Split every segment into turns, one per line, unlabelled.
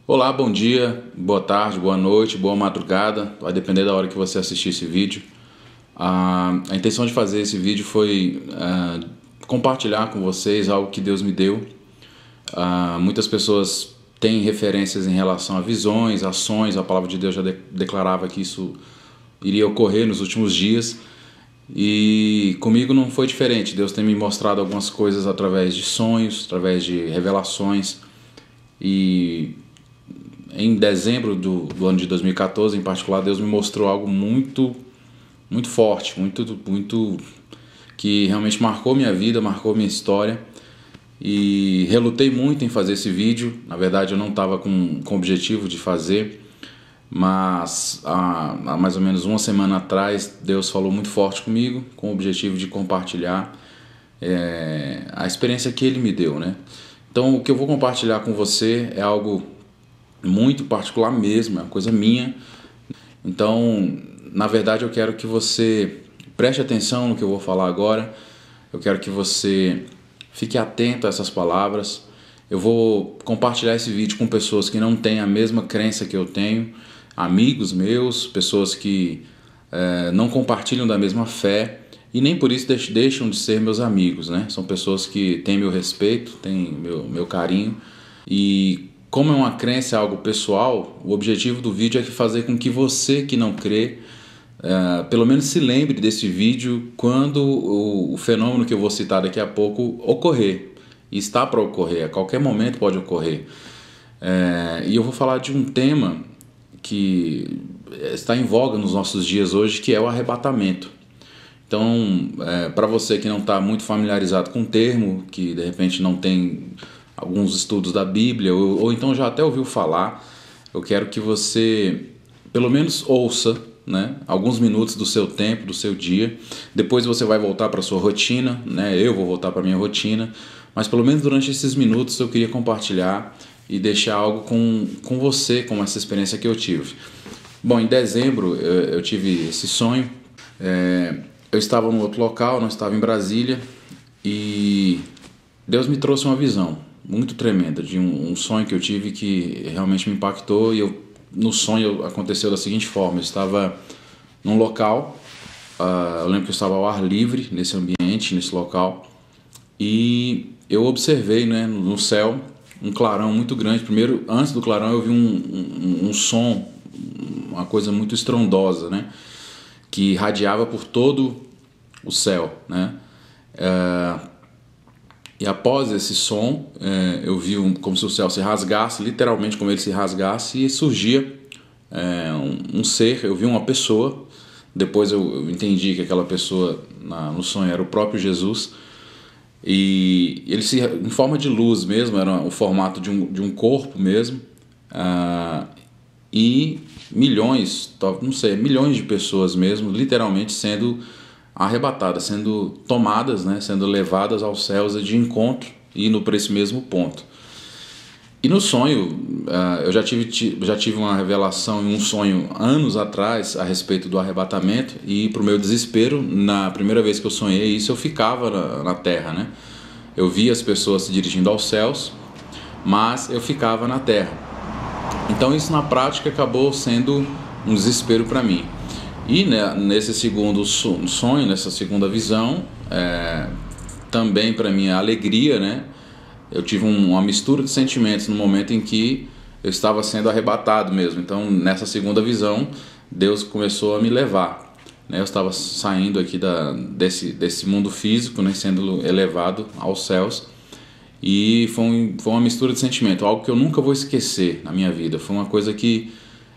Olá, bom dia, boa tarde, boa noite, boa madrugada, vai depender da hora que você assistir esse vídeo. A intenção de fazer esse vídeo foi compartilhar com vocês algo que Deus me deu. Muitas pessoas têm referências em relação a visões, ações, a palavra de Deus já declarava que isso iria ocorrer nos últimos dias. E comigo não foi diferente. Deus tem me mostrado algumas coisas através de sonhos, através de revelações. E em dezembro do ano de 2014, em particular, Deus me mostrou algo muito forte, muito que realmente marcou minha vida, marcou minha história. E relutei muito em fazer esse vídeo. Na verdade, eu não estava com o objetivo de fazer, mas há mais ou menos uma semana atrás, Deus falou muito forte comigo, com o objetivo de compartilhar a experiência que Ele me deu, né? Então, o que eu vou compartilhar com você é algo muito particular mesmo, é uma coisa minha. Então, na verdade, eu quero que você preste atenção no que eu vou falar agora. Eu quero que você fique atento a essas palavras. Eu vou compartilhar esse vídeo com pessoas que não têm a mesma crença que eu tenho, amigos meus, pessoas que não compartilham da mesma fé e nem por isso deixam de ser meus amigos, né? São pessoas que têm meu respeito, têm meu carinho. E como é uma crença, é algo pessoal, o objetivo do vídeo é fazer com que você que não crê, pelo menos se lembre desse vídeo quando o fenômeno que eu vou citar daqui a pouco ocorrer. E está para ocorrer, a qualquer momento pode ocorrer. E eu vou falar de um tema que está em voga nos nossos dias hoje, que é o arrebatamento. Então, para você que não está muito familiarizado com o termo, que de repente não tem alguns estudos da Bíblia, ou então já até ouviu falar, eu quero que você pelo menos ouça, né, alguns minutos do seu tempo, do seu dia. Depois você vai voltar para a sua rotina, né, eu vou voltar para a minha rotina, mas pelo menos durante esses minutos eu queria compartilhar e deixar algo com você, com essa experiência que eu tive. Bom, em dezembro eu tive esse sonho. Eu estava em outro local, não estava em Brasília, e Deus me trouxe uma visão muito tremenda de um sonho que eu tive que realmente me impactou. E no sonho aconteceu da seguinte forma: eu estava num local, eu lembro que eu estava ao ar livre nesse ambiente, nesse local, e eu observei, né, no céu um clarão muito grande. Primeiro, antes do clarão, eu vi um som, uma coisa muito estrondosa, né, que irradiava por todo o céu, né? E após esse som, eu vi como se o céu se rasgasse, literalmente como ele se rasgasse, e surgia um ser. Eu vi uma pessoa. Depois eu entendi que aquela pessoa no sonho era o próprio Jesus. E ele em forma de luz mesmo, era o formato de um corpo mesmo. E milhões, não sei, milhões de pessoas mesmo, literalmente sendo arrebatadas, sendo tomadas, né, sendo levadas aos céus de encontro, indo para esse mesmo ponto. E no sonho, eu já tive uma revelação em um sonho anos atrás a respeito do arrebatamento, e para o meu desespero, na primeira vez que eu sonhei isso, eu ficava na terra, né? Eu via as pessoas se dirigindo aos céus, mas eu ficava na terra. Então isso na prática acabou sendo um desespero para mim. E né, nesse segundo sonho, nessa segunda visão, também para minha alegria, né, eu tive uma mistura de sentimentos no momento em que eu estava sendo arrebatado mesmo. Então nessa segunda visão, Deus começou a me levar, né? Eu estava saindo aqui desse mundo físico, né, sendo elevado aos céus. E foi uma mistura de sentimento, algo que eu nunca vou esquecer na minha vida. Foi uma coisa que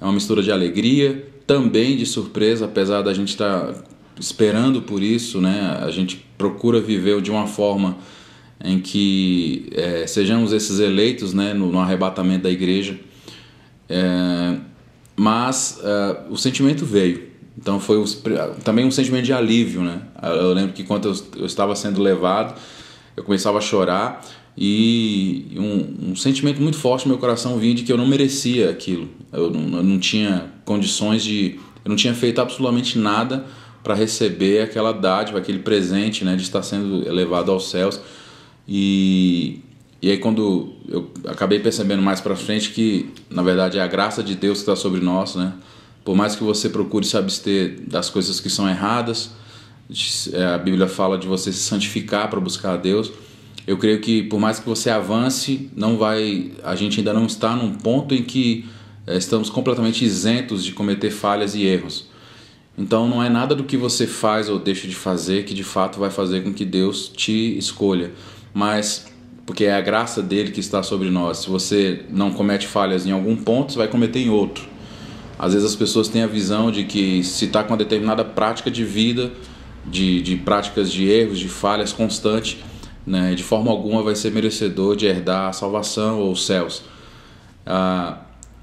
é uma mistura de alegria, também de surpresa, apesar da gente estar esperando por isso, né? A gente procura viver de uma forma em que sejamos esses eleitos, né, no arrebatamento da igreja. Mas o sentimento veio. Então foi também um sentimento de alívio, né? Eu lembro que quando eu estava sendo levado, eu começava a chorar, e um sentimento muito forte no meu coração vinha de que eu não merecia aquilo. Eu não tinha condições eu não tinha feito absolutamente nada para receber aquela dádiva, aquele presente, né, de estar sendo elevado aos céus. E E aí quando eu acabei percebendo mais para frente que, na verdade, é a graça de Deus que está sobre nós, né? Por mais que você procure se abster das coisas que são erradas, a Bíblia fala de você se santificar para buscar a Deus. Eu creio que por mais que você avance, a gente ainda não está num ponto em que estamos completamente isentos de cometer falhas e erros. Então não é nada do que você faz ou deixa de fazer que de fato vai fazer com que Deus te escolha, mas porque é a graça dele que está sobre nós. Se você não comete falhas em algum ponto, você vai cometer em outro. Às vezes as pessoas têm a visão de que se está com uma determinada prática de vida, de práticas de erros, de falhas constantes, né, de forma alguma vai ser merecedor de herdar a salvação ou os céus.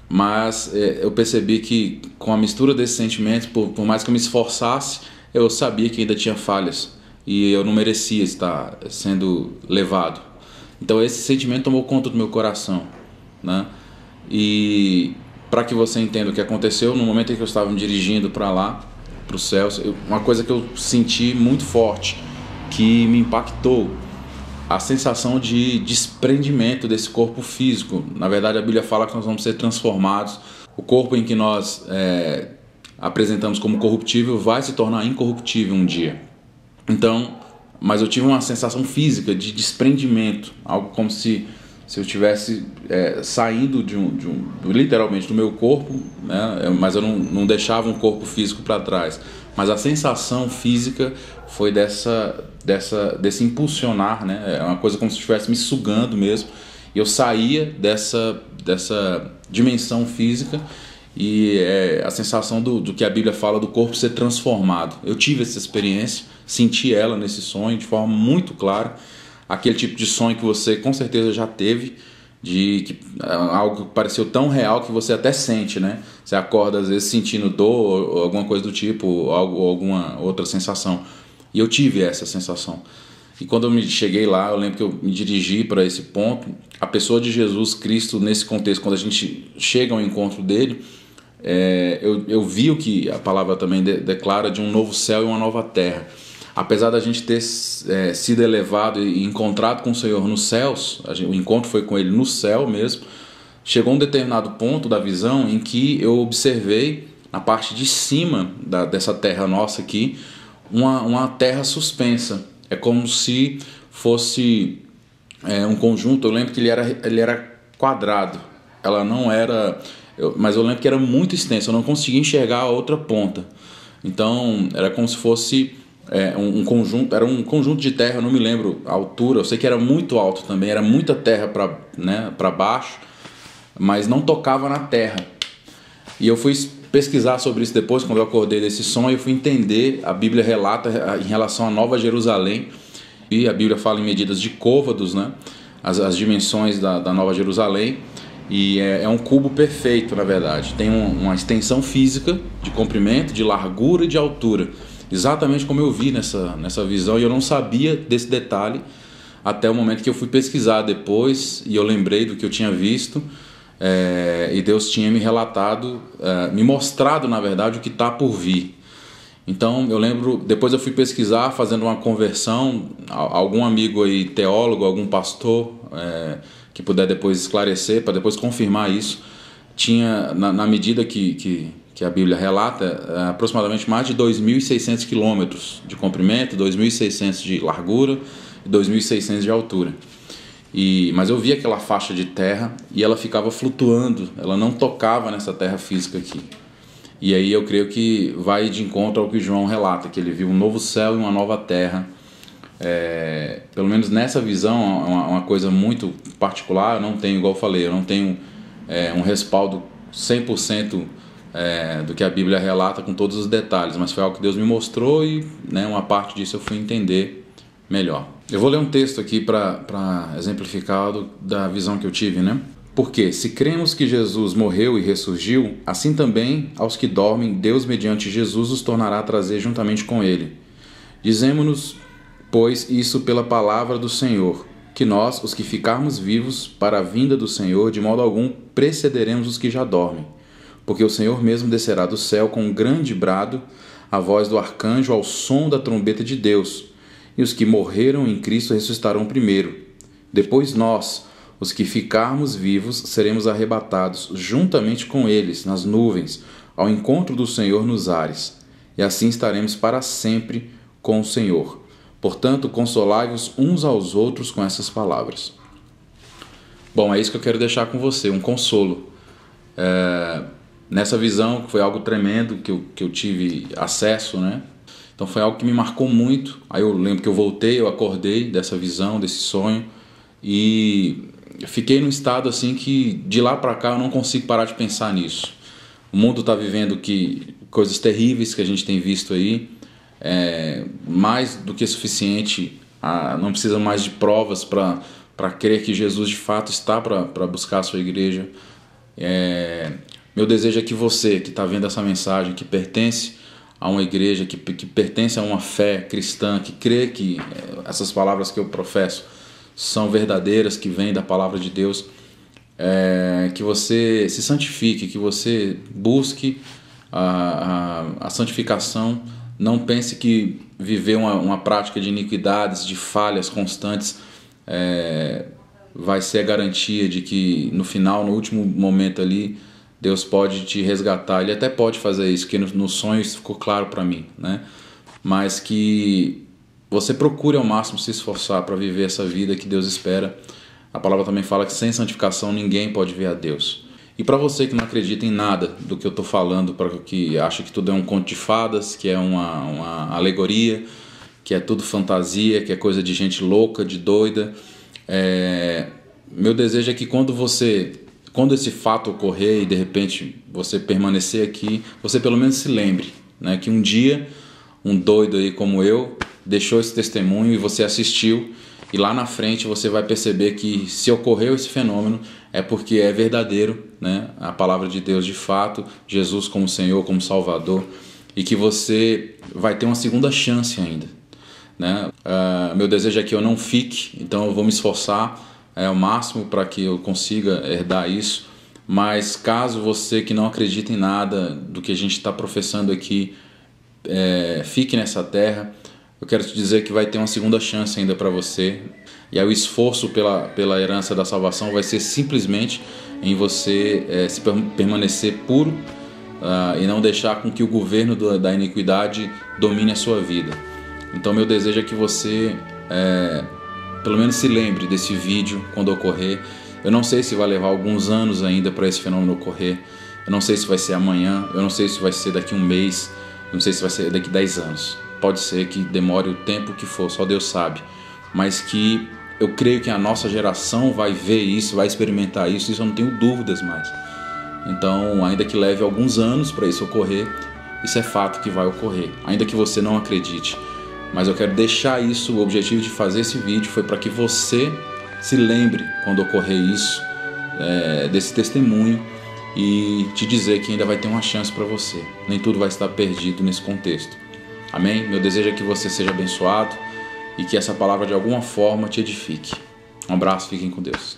Mas eu percebi que com a mistura desses sentimentos, por mais que eu me esforçasse, eu sabia que ainda tinha falhas e eu não merecia estar sendo levado. Então esse sentimento tomou conta do meu coração, né? E para que você entenda o que aconteceu, no momento em que eu estava me dirigindo para lá, para os céus, uma coisa que eu senti muito forte, que me impactou, a sensação de desprendimento desse corpo físico. Na verdade, a Bíblia fala que nós vamos ser transformados. O corpo em que nós apresentamos como corruptível vai se tornar incorruptível um dia. Então, mas eu tive uma sensação física de desprendimento, algo como se eu estivesse saindo literalmente do meu corpo, né? Mas eu não deixava um corpo físico para trás. Mas a sensação física foi desse impulsionar, né? É uma coisa como se estivesse me sugando mesmo. E eu saía dessa dimensão física e a sensação do que a Bíblia fala do corpo ser transformado. Eu tive essa experiência, senti ela nesse sonho de forma muito clara. Aquele tipo de sonho que você com certeza já teve, algo que pareceu tão real que você até sente, né? Você acorda às vezes sentindo dor ou alguma coisa do tipo, ou alguma outra sensação. E eu tive essa sensação. E quando eu cheguei lá, eu lembro que eu me dirigi para esse ponto. A pessoa de Jesus Cristo, nesse contexto, quando a gente chega ao encontro dele, eu vi o que a palavra também declara de um novo céu e uma nova terra. Apesar da gente ter sido elevado e encontrado com o Senhor nos céus, o encontro foi com Ele no céu mesmo, chegou um determinado ponto da visão em que eu observei na parte de cima dessa terra nossa aqui, uma terra suspensa. É como se fosse um conjunto. Eu lembro que ele era quadrado, ela não era, mas eu lembro que era muito extenso, eu não conseguia enxergar a outra ponta. Então era como se fosse um conjunto de terra, eu não me lembro a altura, eu sei que era muito alto também, era muita terra para baixo, mas não tocava na terra. E eu fui pesquisar sobre isso depois, quando eu acordei desse sonho, eu fui entender, a Bíblia relata em relação à Nova Jerusalém, e a Bíblia fala em medidas de côvados, né? As dimensões da Nova Jerusalém, e é um cubo perfeito, na verdade, tem uma extensão física de comprimento, de largura e de altura, exatamente como eu vi nessa visão, e eu não sabia desse detalhe até o momento que eu fui pesquisar depois, e eu lembrei do que eu tinha visto, e Deus tinha me relatado, me mostrado na verdade o que está por vir. Então eu lembro, depois eu fui pesquisar, fazendo uma conversão, algum amigo aí, teólogo, algum pastor que puder depois esclarecer, para depois confirmar isso, tinha na medida que a Bíblia relata, aproximadamente mais de 2.600 quilômetros de comprimento, 2.600 de largura e 2.600 de altura. Mas eu via aquela faixa de terra e ela ficava flutuando, ela não tocava nessa terra física aqui. E aí eu creio que vai de encontro ao que João relata, que ele viu um novo céu e uma nova terra. Pelo menos nessa visão, uma coisa muito particular. Eu não tenho, igual eu falei, eu não tenho um respaldo 100% do que a Bíblia relata com todos os detalhes, mas foi algo que Deus me mostrou e uma parte disso eu fui entender melhor. Eu vou ler um texto aqui para exemplificar da visão que eu tive, né? Porque se cremos que Jesus morreu e ressurgiu, assim também aos que dormem, Deus mediante Jesus os tornará a trazer juntamente com ele. Dizemo-nos, pois, isso pela palavra do Senhor, que nós, os que ficarmos vivos para a vinda do Senhor, de modo algum precederemos os que já dormem. Porque o Senhor mesmo descerá do céu com um grande brado, a voz do arcanjo ao som da trombeta de Deus, e os que morreram em Cristo ressuscitarão primeiro. Depois nós, os que ficarmos vivos, seremos arrebatados juntamente com eles nas nuvens, ao encontro do Senhor nos ares, e assim estaremos para sempre com o Senhor. Portanto, consolai-vos uns aos outros com essas palavras. Bom, é isso que eu quero deixar com você, um consolo. Nessa visão, que foi algo tremendo que eu tive acesso, né? Então foi algo que me marcou muito. Aí eu lembro que eu acordei dessa visão, desse sonho, e fiquei num estado assim que de lá para cá eu não consigo parar de pensar nisso. O mundo está vivendo coisas terríveis que a gente tem visto aí, mais do que suficiente. Não precisa mais de provas para crer que Jesus de fato está para buscar a sua igreja. Meu desejo é que você que está vendo essa mensagem, que pertence a uma igreja, que pertence a uma fé cristã, que crê que essas palavras que eu professo são verdadeiras, que vêm da palavra de Deus, que você se santifique, que você busque a santificação. Não pense que viver uma prática de iniquidades, de falhas constantes, vai ser a garantia de que no final, no último momento ali, Deus pode te resgatar. Ele até pode fazer isso, porque no sonho isso ficou claro para mim, né? Mas que você procure ao máximo se esforçar para viver essa vida que Deus espera. A palavra também fala que sem santificação ninguém pode ver a Deus. E para você que não acredita em nada do que eu estou falando, para que acha que tudo é um conto de fadas, que é uma alegoria, que é tudo fantasia, que é coisa de gente louca, de doida, meu desejo é que quando esse fato ocorrer e de repente você permanecer aqui, você pelo menos se lembre, né, que um dia um doido aí como eu deixou esse testemunho e você assistiu, e lá na frente você vai perceber que se ocorreu esse fenômeno é porque é verdadeiro, né, a palavra de Deus de fato, Jesus como Senhor, como Salvador, e que você vai ter uma segunda chance ainda, né? Meu desejo é que eu não fique, então eu vou me esforçar ao máximo para que eu consiga herdar isso. Mas caso você que não acredita em nada do que a gente está professando aqui fique nessa terra, eu quero te dizer que vai ter uma segunda chance ainda para você. E aí o esforço pela herança da salvação vai ser simplesmente em você permanecer puro e não deixar com que o governo da iniquidade domine a sua vida. Então meu desejo é que você pelo menos se lembre desse vídeo quando ocorrer. Eu não sei se vai levar alguns anos ainda para esse fenômeno ocorrer. Eu não sei se vai ser amanhã. Eu não sei se vai ser daqui a um mês. Eu não sei se vai ser daqui a 10 anos. Pode ser que demore o tempo que for, só Deus sabe. Mas que eu creio que a nossa geração vai ver isso, vai experimentar isso. Isso eu não tenho dúvidas mais. Então, ainda que leve alguns anos para isso ocorrer, isso é fato que vai ocorrer. Ainda que você não acredite. Mas eu quero deixar isso, o objetivo de fazer esse vídeo foi para que você se lembre quando ocorrer isso, desse testemunho, e te dizer que ainda vai ter uma chance para você. Nem tudo vai estar perdido nesse contexto. Amém? Meu desejo é que você seja abençoado e que essa palavra de alguma forma te edifique. Um abraço, fiquem com Deus.